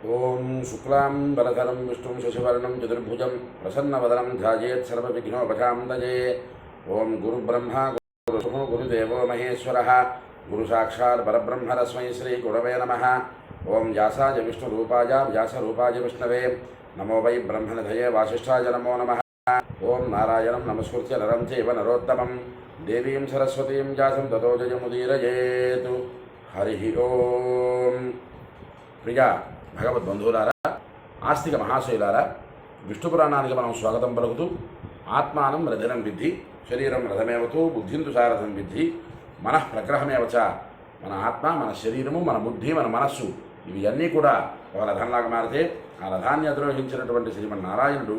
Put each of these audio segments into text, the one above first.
ఓం శుక్లాం వరదరం విష్ణుం శశివర్ణం చతుర్భుజం ప్రసన్నవదనం ధ్యాయేత్ సర్వవిఘ్నోపశాంతయే. ఓం గురుబ్రహ్మ గురు గురుదేవో మహేశ్వరః గురు సాక్షాత్ పరబ్రహ్మ తస్మై శ్రీ గురవే నమః. ఓం వ్యాసాయ విష్ణురూపాయ వ్యాసరూపాయ విష్ణవే నమో వై బ్రహ్మనిధయే వాసిష్ఠాయ నమో నమః. ఓం నారాయణం నమస్కృత్య నరం చైవ నరోత్తమం దేవీం సరస్వతీం వ్యాసం తతో జయముదీరయేత్. హరి ఓం. ప్రియ భగవద్బంధువులారా, ఆస్తిక మహాశైలారా, విష్ణు పురాణానికి మనం స్వాగతం పలుకుతూ ఆత్మానం రథనం విద్ధి శరీరం రథమేవతూ బుద్ధింతు సారథం విద్ధి మనః ప్రగ్రహమేవచ. మన ఆత్మ, మన శరీరము, మన బుద్ధి, మన మనస్సు ఇవి అన్నీ కూడా ఒక రథంలాగా మారితే ఆ రథాన్ని అధిరోహించినటువంటి శ్రీమన్నారాయణుడు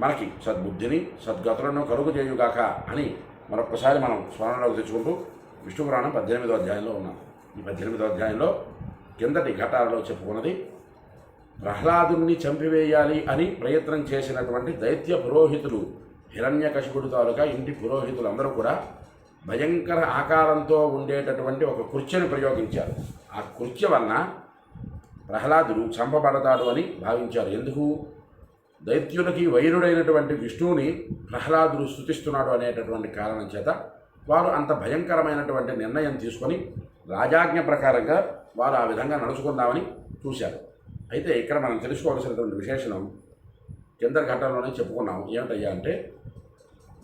మనకి సద్బుద్ధిని సద్గతులను కలుగు చేయుగాక అని మరొకసారి మనం స్మరణలోకి తెచ్చుకుంటూ విష్ణు పురాణం 18వ అధ్యాయంలో ఉన్నాం. ఈ 18వ అధ్యాయంలో కిందటి ఘట్టాలలో చెప్పుకున్నది ప్రహ్లాదుని చంపివేయాలి అని ప్రయత్నం చేసినటువంటి దైత్య పురోహితులు హిరణ్యకశిపుడు తాలూకా ఇంటి పురోహితులందరూ కూడా భయంకర ఆకారంతో ఉండేటటువంటి ఒక కుర్చీని ప్రయోగించారు. ఆ కుర్చీ వలన ప్రహ్లాదుడు చంపబడతాడు అని భావించారు. ఎందుకు? దైత్యులకి వైరుడైనటువంటి విష్ణువుని ప్రహ్లాదుడు స్తుతిస్తున్నాడు అనేటటువంటి కారణం చేత వారు అంత భయంకరమైనటువంటి నిర్ణయం తీసుకొని రాజాజ్ఞ ప్రకారంగా వారు ఆ విధంగా నడుచుకుందామని చూశారు. అయితే ఇక్కడ మనం తెలుసుకోవాల్సినటువంటి విశేషణం కింద ఘట్టంలోనే చెప్పుకున్నాం. ఏమిటయ్యా అంటే,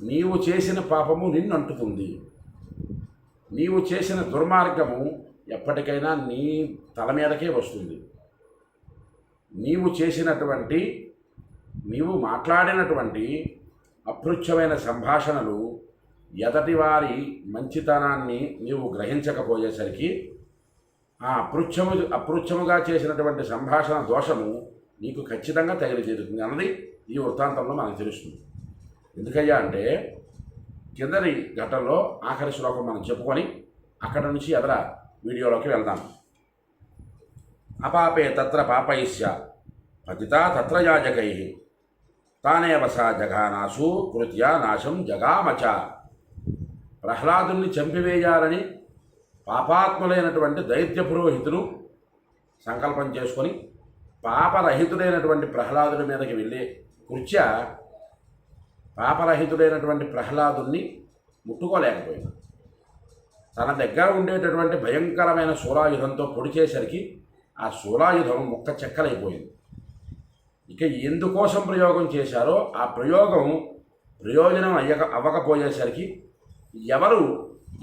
నీవు చేసిన పాపము నిన్ను అంటుతుంది, నీవు చేసిన దుర్మార్గము ఎప్పటికైనా నీ తల మీదకే వస్తుంది. నీవు మాట్లాడినటువంటి అపృచ్ఛమైన సంభాషణలు ఎదటివారి మంచితనాన్ని నీవు గ్రహించకపోయేసరికి ఆ అపృచ్ఛముగా చేసినటువంటి సంభాషణ దోషము నీకు ఖచ్చితంగా తగిలి తీరుతుంది అన్నది ఈ వృత్తాంతంలో మనకు తెలుస్తుంది. ఎందుకయ్యా అంటే, కిందటి ఘట్టంలో ఆఖరి శ్లోకం మనం చెప్పుకొని అక్కడ నుంచి ఎదర వీడియోలోకి వెళ్దాం. అపాపే తత్ర పాపైస్య పతితా తత్ర యాజకై తానేవ సా జఘానాసు కృత్యా నాశం జగామచ. ప్రహ్లాదుని చంపివేయాలని పాపాత్ములైనటువంటి దైత్య పురోహితులు సంకల్పం చేసుకొని పాపరహితుడైనటువంటి ప్రహ్లాదుడి మీదకి వెళ్ళే కుర్చ పాపరహితుడైనటువంటి ప్రహ్లాదుని ముట్టుకోలేకపోయింది. తన దగ్గర ఉండేటటువంటి భయంకరమైన శూలాయుధంతో పొడిచేసరికి ఆ శూలాయుధం ముక్క చెక్కలైపోయింది. ఇక ఎందుకోసం ప్రయోగం చేశారో ఆ ప్రయోజనం అవ్వకపోయేసరికి ఎవరు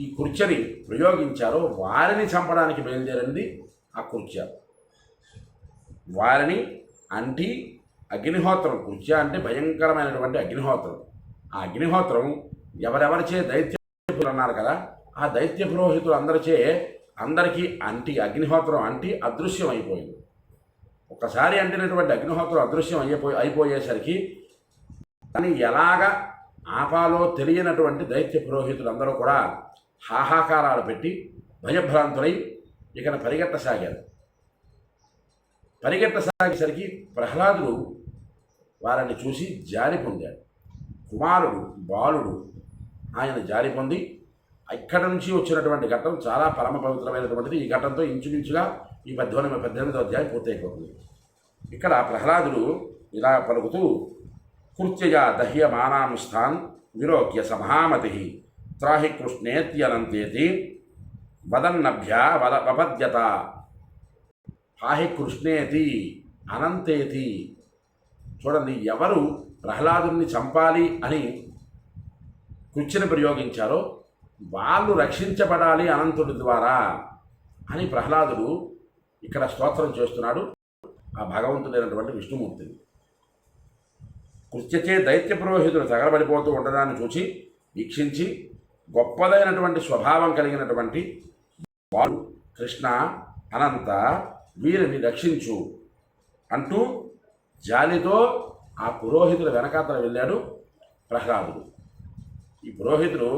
ఈ కుర్చని ప్రయోగించారో వారిని చంపడానికి బయలుదేరింది ఆ కుర్చ. వారిని అంటి అగ్నిహోత్రం, కుర్చ అంటే భయంకరమైనటువంటి అగ్నిహోత్రం. ఆ అగ్నిహోత్రం ఎవరెవరిచే దైత్య అన్నారు కదా, ఆ దైత్య పురోహితులు అందరికీ అగ్నిహోత్రం అంటి అదృశ్యం అయిపోయింది. ఒక్కసారి అంటినటువంటి అగ్నిహోత్రం అదృశ్యం అయిపోయేసరికి దాన్ని ఎలాగ ఆపాలో తెలియనటువంటి దైత్య పురోహితులందరూ కూడా హాహాకారాలు పెట్టి భయభ్రాంతులై ఇక పరిగెట్టసాగేసరికి ప్రహ్లాదుడు వారిని చూసి జాలి పొందాడు. కుమారుడు బాలుడు ఆయన జాలి పొంది ఇక్కడి నుంచి వచ్చినటువంటి ఘట్టం చాలా పరమ పవిత్రమైనటువంటిది. ఈ ఘట్టంతో ఇంచుమించుగా ఈ 18వ అధ్యాయం పూర్తయిపోతుంది. ఇక్కడ ప్రహ్లాదుడు ఇలా పలుకుతూ కృత్యయా దహ్యమానాం స్థాన్ విలోక్య సమామతి త్రాహి కృష్ణేత్యనంతేతి వదన్నభ్యా వపద్యత. హాహి కృష్ణేతి అనంతేతి. చూడండి, ఎవరు ప్రహ్లాదుని చంపాలి అని కృత్యని ప్రయోగించారో వాళ్ళు రక్షించబడాలి అనంతుడి ద్వారా అని ప్రహ్లాదుడు ఇక్కడ స్తోత్రం చేస్తున్నాడు ఆ భగవంతుడైనటువంటి విష్ణుమూర్తిని. కృత్యచే దైత్య పురోహితుడు తగలబడిపోతూ ఉండడాన్ని చూసి వీక్షించి గొప్పదైనటువంటి స్వభావం కలిగినటువంటి వాడు కృష్ణ అనంత వీరిని రక్షించు అంటూ జాలితో ఆ పురోహితుల వెనకాతల వెళ్ళాడు ప్రహ్లాదుడు. ఈ పురోహితుడు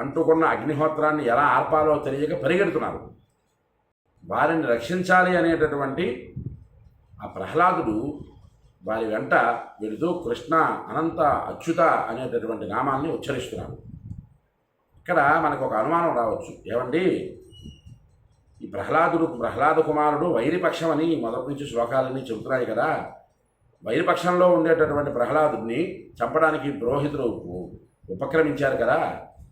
అంటుకున్న అగ్నిహోత్రాన్ని ఎలా ఆర్పాలో తెలియక పరిగెడుతున్నారు. వారిని రక్షించాలి అనేటటువంటి ఆ ప్రహ్లాదుడు వారి వెంట వెళుతూ కృష్ణ అనంత అచ్యుత అనేటటువంటి నామాన్ని ఉచ్చరిస్తున్నాడు. ఇక్కడ మనకు ఒక అనుమానం రావచ్చు, ఏమండి ఈ ప్రహ్లాద కుమారుడు వైరిపక్షం అని మొదటి నుంచి శ్లోకాలన్నీ చెబుతున్నాయి కదా. వైరిపక్షంలో ఉండేటటువంటి ప్రహ్లాదుడిని చంపడానికి పురోహితులు ఉపక్రమించారు కదా,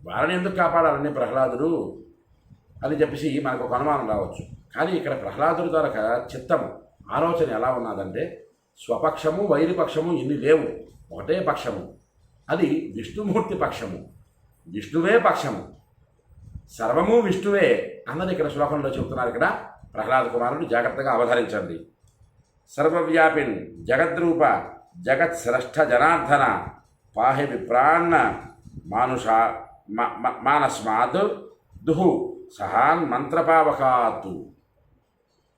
వారిని ఎందుకు కాపాడాలని ప్రహ్లాదుడు అని చెప్పేసి మనకు ఒక అనుమానం రావచ్చు. కానీ ఇక్కడ ప్రహ్లాదుడి ద్వారా చిత్తము ఆలోచన ఎలా ఉన్నదంటే, స్వపక్షము వైరిపక్షము ఇన్ని లేవు, ఒకటే పక్షము, అది విష్ణుమూర్తి పక్షము, విష్ణువే పక్షము, సర్వము విష్ణువే అన్నది ఇక్కడ శ్లోకంలో చెబుతున్నారు. ఇక్కడ ప్రహ్లాద కుమారుడు జాగ్రత్తగా అవధరించండి. సర్వవ్యాపిన్ జగద్రూప జగత్స్రష్ట జనార్దన పాహి విప్రాన్న మానస్మాద్ దుహు సహాన్ మంత్రపావకాతు.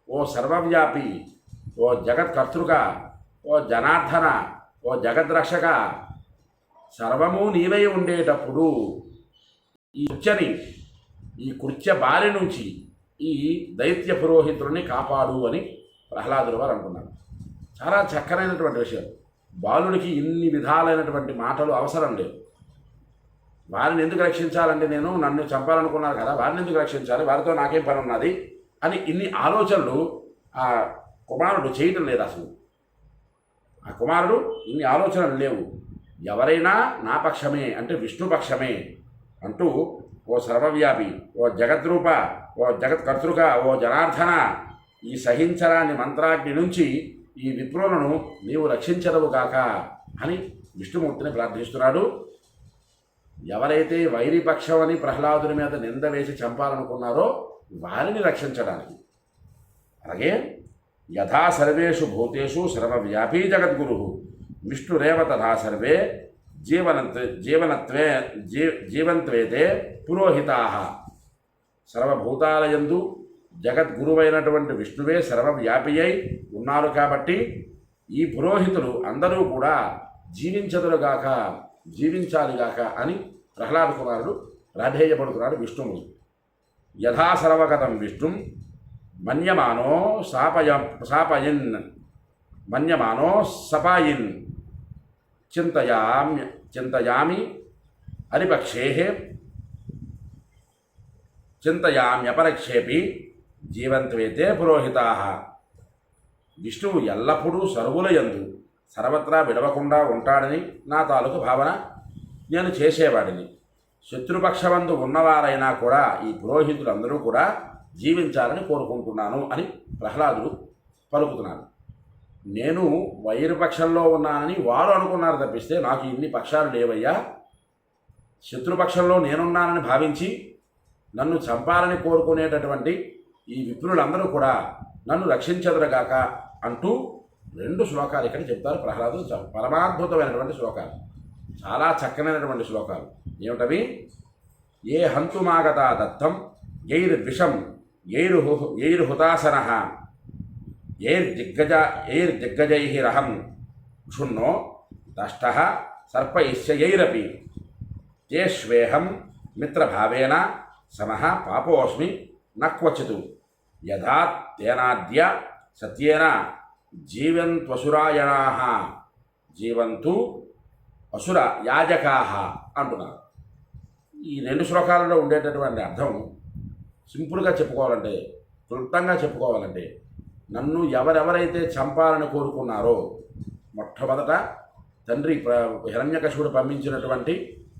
ఓ సర్వవ్యాపి, ఓ జగత్కర్తృక, ఓ జనార్దన, ఓ జగద్రక్షక, సర్వము నీవై ఉండేటప్పుడు ఈ కృత్య బారి నుంచి ఈ దైత్య పురోహితుడిని కాపాడు అని ప్రహ్లాదుల వారు అంటున్నారు. చాలా చక్కనైనటువంటి విషయం. బాలుడికి ఇన్ని విధాలైనటువంటి మాటలు అవసరం లేదు. వారిని ఎందుకు రక్షించాలంటే, నన్ను చంపాలనుకున్నారు కదా, వారిని ఎందుకు రక్షించాలి, వారితో నాకేం పని ఉన్నది అని ఇన్ని ఆలోచనలు ఆ కుమారుడు చేయటం లేదు. అసలు ఆ కుమారుడు ఇన్ని ఆలోచనలు లేవు. ఎవరైనా నా పక్షమే అంటే విష్ణు పక్షమే అంటూ, ఓ సర్వవ్యాపి, ఓ జగద్రూప, ఓ జగత్కర్తృక, ఓ జనార్దన, ఈ సహించరాని మంత్రాగ్ని నుంచి ఈ విప్రులను నీవు రక్షించదవుగాక అని విష్ణుమూర్తిని ప్రార్థిస్తున్నాడు. ఎవరైతే వైరిపక్షం అని ప్రహ్లాదుని మీద నింద వేసి చంపాలనుకున్నారో వారిని రక్షించడానికి. అలాగే యథా సర్వేషు భూతేషు సర్వవ్యాపీ జగద్గురు విష్ణురేవ తథా సర్వే జీవంత్వేతే పురోహితా. సర్వభూతాలయందు జగద్గురువైనటువంటి విష్ణువే సర్వవ్యాపి అయి ఉన్నారు కాబట్టి ఈ పురోహితులు అందరూ కూడా జీవించదురుగాక, జీవించాలిగాక అని ప్రహ్లాద కుమారుడు ప్రాధేయపడుతున్నాడు విష్ణువు. యథా సర్వగతం విష్ణుం మన్యమానో సపాయిన్ చింతయామి చింతయామ్యపరక్షేపి జీవంత్వేతే పురోహితా. విష్ణువు ఎల్లప్పుడూ సర్వులయందు సర్వత్రా విడవకుండా ఉంటాడని నా తాలూకు భావన నేను చేసేవాడిని. శత్రుపక్షమందు ఉన్నవారైనా కూడా ఈ పురోహితులందరూ కూడా జీవించాలని కోరుకుంటున్నాను అని ప్రహ్లాదుడు పలుకుతున్నాడు. నేను వైరుపక్షంలో ఉన్నానని వారు అనుకున్నారు తప్పిస్తే నాకు ఇన్ని పక్షాలు లేవయ్యా. శత్రుపక్షంలో నేనున్నానని భావించి నన్ను చంపాలని కోరుకునేటటువంటి ఈ విప్రులందరూ కూడా నన్ను రక్షించదురుగాక అంటూ 2 శ్లోకాలు ఇక్కడ చెప్తారు ప్రహ్లాదుడు. పరమాద్భుతమైనటువంటి శ్లోకాలు, చాలా చక్కనైనటువంటి శ్లోకాలు. ఏమిటవి? ఏ హంతుమాగత దత్తం యైర్విషం యైర్హుతాసన యైర్దిగ్గజై రహం క్షున్నో దష్ట సర్పైశ్చయైరపి తేష్వేహం మిత్రభావేన సమః పాపోస్మి నక్వచితు యథా తేనాద్య సత్యేన జీవంత్వసురాయణాః జీవంతు అసుర యాజకాః అంటున్నారు. ఈ 2 శ్లోకాలలో ఉండేటటువంటి అర్థం సింపుల్గా చెప్పుకోవాలంటే, క్లుప్తంగా చెప్పుకోవాలంటే, నన్ను ఎవరెవరైతే చంపాలని కోరుకున్నారో, మొట్టమొదట తండ్రి హిరణ్యకశిపుడు పంపించినటువంటి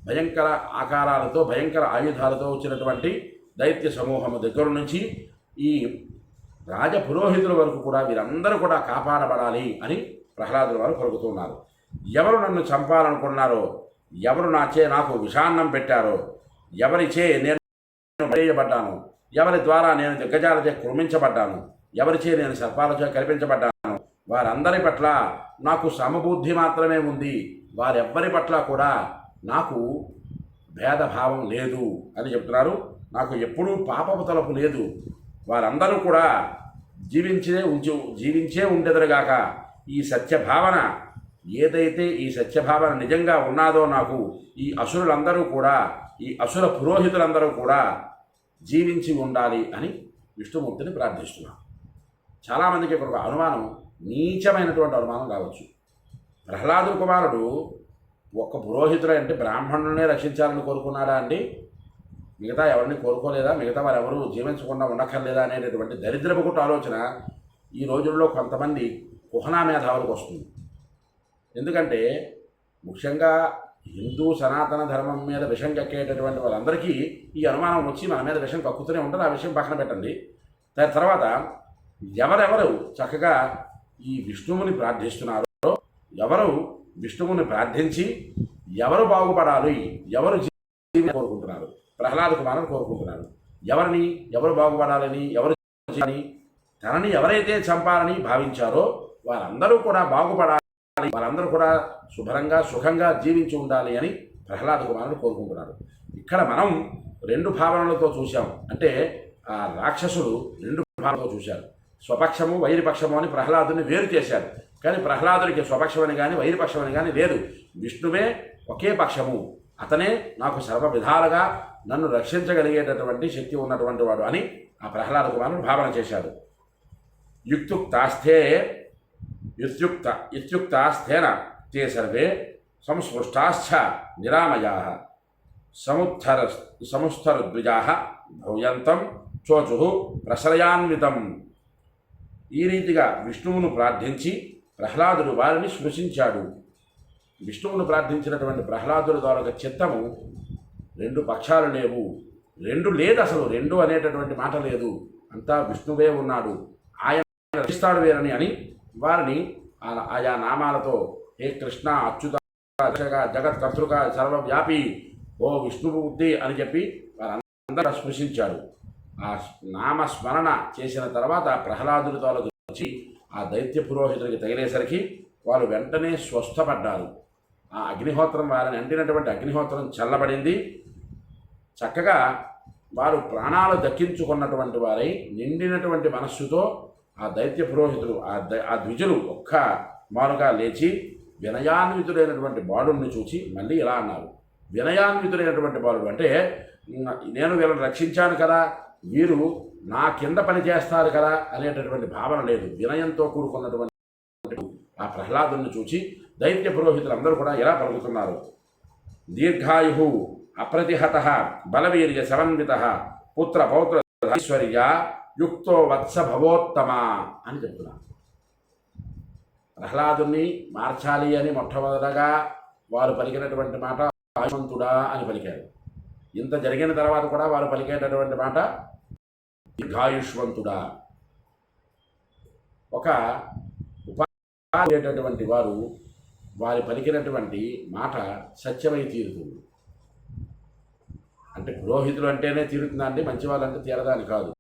భయంకర ఆకారాలతో భయంకర ఆయుధాలతో వచ్చినటువంటి దైత్య సమూహము దగ్గర నుంచి ఈ రాజపురోహితుల వరకు కూడా వీరందరూ కూడా కాపాడబడాలి అని ప్రహ్లాదుల వారు పలుకుతున్నారు. ఎవరు నన్ను చంపాలనుకున్నారో, ఎవరు నాకు విషాన్నం పెట్టారో, ఎవరిచే నేను మరేయబడ్డాను, ఎవరి ద్వారా నేను దిగ్గజాలచే కృమించబడ్డాను, ఎవరిచే నేను సర్పాలచే కల్పించబడ్డాను, వారందరి పట్ల నాకు సమబుద్ధి మాత్రమే ఉంది. వారెవ్వరి పట్ల కూడా నాకు భేదభావం లేదు అని చెప్తున్నారు. నాకు ఎప్పుడూ పాపపు తలపు లేదు. వారందరూ కూడా జీవించే ఉండెదరుగాక. ఈ సత్యభావన ఏదైతే ఈ సత్యభావన నిజంగా ఉన్నాదో, నాకు ఈ అసురులందరూ కూడా, ఈ అసుర పురోహితులందరూ కూడా జీవించి ఉండాలి అని విష్ణుమూర్తిని ప్రార్థిస్తున్నాను. చాలామందికి ఇక్కడ ఒక అనుమానం, నీచమైనటువంటి అనుమానం రావచ్చు. ప్రహ్లాదుల కుమారుడు ఒక్క పురోహితుడు అంటే బ్రాహ్మణులనే రక్షించాలని కోరుకున్నాడా అండి? మిగతా ఎవరిని కోరుకోలేదా, మిగతా వారు ఎవరు జీవించకుండా ఉండక్కర్లేదా అనేటటువంటి దరిద్రపు గుట్టు ఆలోచన ఈ రోజుల్లో కొంతమంది కుహనా మేధావులకు వస్తుంది. ఎందుకంటే ముఖ్యంగా హిందూ సనాతన ధర్మం మీద విషం కక్కేటటువంటి వాళ్ళందరికీ ఈ అనుమానం వచ్చి మన మీద విషం కక్కుతూనే ఉంటారు. ఆ విషయం పక్కన పెట్టండి. దాని తర్వాత ఎవరెవరు చక్కగా ఈ విష్ణువుని ప్రార్థిస్తున్నారో, ఎవరు విష్ణువుని ప్రార్థించి ఎవరు బాగుపడాలి, ఎవరు కోరుకుంటున్నారు, ప్రహ్లాద కుమారుని కోరుకుంటున్నారు. ఎవరు బాగుపడాలని, ఎవరు తనని ఎవరైతే చంపాలని భావించారో వారందరూ కూడా బాగుపడాలి, వారందరూ కూడా శుభ్రంగా సుఖంగా జీవించి ఉండాలి అని ప్రహ్లాద కుమారుడు కోరుకుంటున్నాడు. ఇక్కడ మనం రెండు భావనలతో చూశాం. అంటే ఆ రాక్షసుడు రెండు భావనలతో చూశారు. స్వపక్షము వైరిపక్షము అని ప్రహ్లాదుని వేరు చేశారు. కానీ ప్రహ్లాదుడికి స్వపక్షమని కానీ వైరిపక్షమని కానీ లేదు. విష్ణువే ఒకే పక్షము, అతనే నాకు సర్వ విధాలుగా నన్ను రక్షించగలిగేటటువంటి శక్తి ఉన్నటువంటి వాడు అని ఆ ప్రహ్లాద కుమారుడు భావన చేశాడు. యుక్తాస్థేన తే సర్వే సంస్పృష్టాశ్చ నిరామయాః సముస్థరద్విజాః భూయంతం చోచు ప్రశ్రయాన్వితం. ఈ రీతిగా విష్ణువును ప్రార్థించి ప్రహ్లాదుడు వారిని స్పృశించాడు. విష్ణువును ప్రార్థించినటువంటి ప్రహ్లాదుడి ద్వారా చిత్తము రెండు పక్షాలు లేవు, రెండు లేదు, అసలు రెండు అనేటటువంటి మాట లేదు, అంతా విష్ణువే ఉన్నాడు, ఆయన రక్షిస్తాడు వేరని అని వారిని ఆయా నామాలతో హే కృష్ణ అచ్యుత జగత్కర్తృక సర్వవ్యాపి ఓ విష్ణుమూర్తి అని చెప్పి వారందరూ స్పృశించాడు. ఆ నామస్మరణ చేసిన తర్వాత ప్రహ్లాదుడితో వచ్చి ఆ దైత్య పురోహితుడికి తగిలేసరికి వారు వెంటనే స్వస్థపడ్డారు. ఆ అగ్నిహోత్రం వారిని అంటినటువంటి అగ్నిహోత్రం చల్లబడింది. చక్కగా వారు ప్రాణాలు దక్కించుకున్నటువంటి వారై నిండినటువంటి మనస్సుతో ఆ దైత్య పురోహితుడు ఆ ద్విజులు ఒక్క మారుగా లేచి వినయాన్వితుడైనటువంటి బాలుడిని చూచి మళ్ళీ ఇలా అన్నారు. వినయాన్వితుడైనటువంటి బాలుడు అంటే నేను వీళ్ళని రక్షించాను కదా, వీరు నా కింద పనిచేస్తారు కదా అనేటటువంటి భావన లేదు. వినయంతో కూడుకున్నటువంటి ఆ ప్రహ్లాదుని చూచి దైత్య పురోహితులు అందరూ కూడా ఇలా పలుకుతున్నారు. దీర్ఘాయు అప్రతిహత బలవీర్య సమన్విత పుత్ర పౌత్ర ఐశ్వర్య యుక్తో వత్స భవోత్తమ అని చెప్తున్నారు. ప్రహ్లాదుని మార్చాలి అని మొట్టమొదటగా వారు పలికినటువంటి మాట ఆయుష్మంతుడా అని పలికారు. ఇంత జరిగిన తర్వాత కూడా వారు పలికేటటువంటి మాట దీర్ఘాయుష్మంతుడా. ఒక ఉపాధి వారు వారి పలికినటువంటి మాట సత్యమై తీరుతుంది. అంటే పురోహితులు అంటేనే తీరుతుందా అండి, మంచి వాళ్ళంటే తీరదాని కాదు.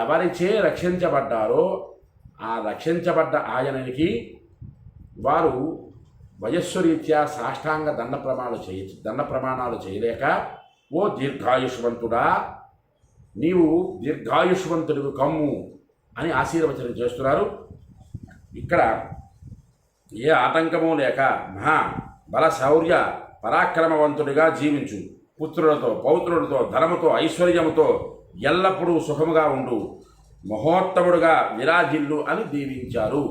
ఎవరిచే రక్షించబడ్డారో ఆ రక్షించబడ్డ ఆయనకి వారు వయస్సు రీత్యా సాష్టాంగ దండ ప్రమాణాలు చేయలేక ఓ దీర్ఘాయుష్మంతుడా నీవు దీర్ఘాయుష్మంతుడివి కమ్ము అని ఆశీర్వచనం చేస్తున్నారు. ఇక్కడ ఏ ఆటంకము లేక మహా బల శౌర్య పరాక్రమవంతుడిగా జీవించు, పుత్రులతో పౌత్రులతో ధనముతో ఐశ్వర్యముతో ఎల్లప్పుడూ సుఖముగా ఉండు, మహోత్తముడుగా విరాజిల్లు అని దీవించారు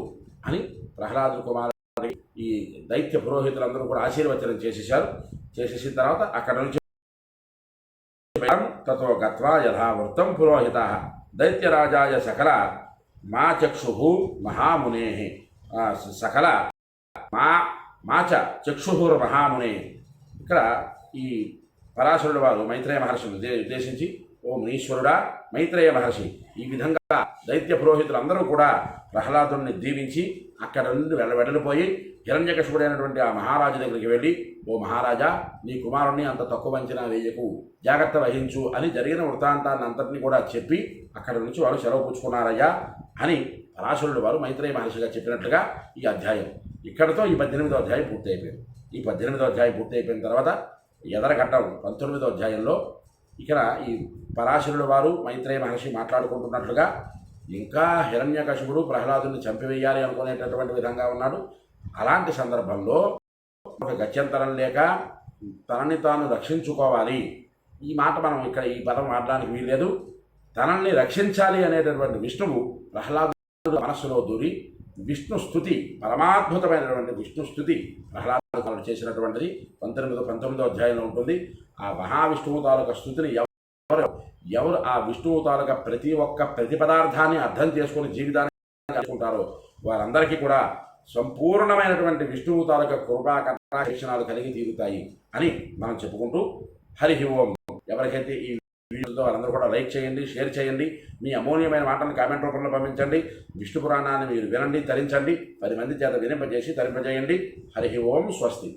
అని ప్రహ్లాద కుమారుడి ఈ దైత్య పురోహితులందరూ కూడా ఆశీర్వచనం చేసేశారు. చేసేసిన తర్వాత అక్కడ నుంచి తతో గత్వా యథావృత్తం పురోహిత దైత్యరాజాయ సకల మా చక్షు మహామునే సకల మాచ చక్షుర్మహామునే. ఇక్కడ ఈ పరాశరుడు వారు మైత్రేయ మహర్షిని ఉద్దేశించి ఓ మునీశ్వరుడా మైత్రేయ మహర్షి ఈ విధంగా దైత్య పురోహితులందరూ కూడా ప్రహ్లాదుని దీవించి అక్కడ నుండి వెడలిపోయి హిరణ్యకశిపుడైనటువంటి ఆ మహారాజు దగ్గరికి వెళ్ళి ఓ మహారాజా నీ కుమారుణ్ణి అంత తక్కువ అంచనా వేయకు, జాగ్రత్త వహించు అని జరిగిన వృత్తాంతాన్ని అంతటినీ కూడా చెప్పి అక్కడ నుంచి వారు సెలవు పుచ్చుకున్నారయ్యా అని పరాశరుడు వారు మైత్రేయ మహర్షిగా చెప్పినట్లుగా ఈ అధ్యాయం ఇక్కడతో ఈ 18వ అధ్యాయం పూర్తి అయిపోయింది. ఈ 18వ అధ్యాయం పూర్తి అయిపోయిన తర్వాత ఎదరఘట్టం 19వ అధ్యాయంలో ఇక్కడ ఈ పరాశరుడు వారు మైత్రేయ మహర్షి మాట్లాడుకుంటున్నట్లుగా ఇంకా హిరణ్యకశిపుడు ప్రహ్లాదుని చంపివేయాలి అనుకునేటటువంటి విధంగా ఉన్నాడు. అలాంటి సందర్భంలో ఒక గత్యంతరం లేక తనని తాను రక్షించుకోవాలి. ఈ మాట మనం ఇక్కడ ఈ పదం మాట్లాడడానికి వీల్లేదు. తనని రక్షించాలి అనేటటువంటి విష్ణువు ప్రహ్లాదు మనస్సులో దూరి విష్ణు స్థుతి, పరమాద్భుతమైనటువంటి విష్ణు స్థుతి ప్రహ్లాదుడు చేసినటువంటిది 19వ అధ్యాయంలో ఉంటుంది. ఆ మహావిష్ణువు తాలూకా స్థుతిని ఎవరు ఆ విష్ణువు తాలూకా ప్రతి పదార్థాన్ని అర్థం చేసుకుని జీవితాన్ని చేసుకుంటారో వారందరికీ కూడా సంపూర్ణమైనటువంటి విష్ణువు తాలూకా కృపా కటాక్షణాలు కలిగి తీరుతాయి అని మనం చెప్పుకుంటూ హరి ఓం. ఎవరికైతే ఈ వీడియోతో వాళ్ళందరూ కూడా లైక్ చేయండి, షేర్ చేయండి, మీ అమూల్యమైన మాటలను కామెంట్ రూపంలో పంపించండి. విష్ణు పురాణాన్ని మీరు వినండి, తరించండి, 10 మంది చేత వినింపజేసి తరింపజేయండి. హరి ఓం. స్వస్తి.